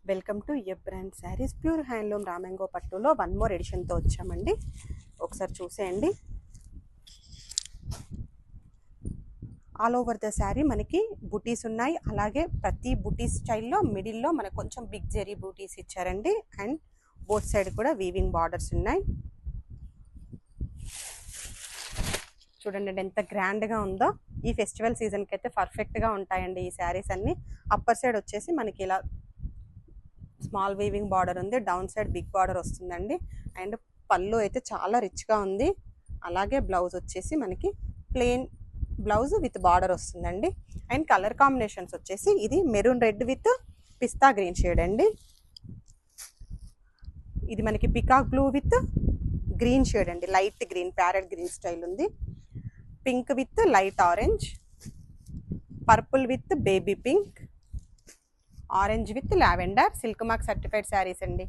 Welcome to a brand saris. Pure handloom రామంగో పట్టులో one more ఎడిషన్తో వచ్చామండి. ఒకసారి చూసేయండి. ఆల్ ఓవర్ ద శారీ మనకి బుటీస్ ఉన్నాయి. అలాగే ప్రతి బుటీస్ స్టైల్లో మిడిల్లో మనకు కొంచెం బిగ్ జెరీ బూటీస్ ఇచ్చారండి. అండ్ బోత్ సైడ్ కూడా వీవింగ్ బార్డర్స్ ఉన్నాయి. చూడండి ఎంత గ్రాండ్గా ఉందో. ఈ ఫెస్టివల్ సీజన్కి అయితే పర్ఫెక్ట్గా ఉంటాయండి ఈ శారీస్ అన్నీ. అప్పర్ సైడ్ వచ్చేసి మనకి ఇలా స్మాల్ వీవింగ్ బార్డర్ ఉంది. డౌన్ సైడ్ బిగ్ బార్డర్ వస్తుందండి. అండ్ పళ్ళు అయితే చాలా రిచ్గా ఉంది. అలాగే బ్లౌజ్ వచ్చేసి మనకి ప్లెయిన్ బ్లౌజ్ విత్ బార్డర్ వస్తుందండి. అండ్ కలర్ కాంబినేషన్స్ వచ్చేసి ఇది maroon red with pista green shade అండి. ఇది మనకి peacock blue with green shade అండి. Light green, parrot green style ఉంది. Pink with light orange, purple with baby pink, orange with lavender. Silk mark certified saris అండి.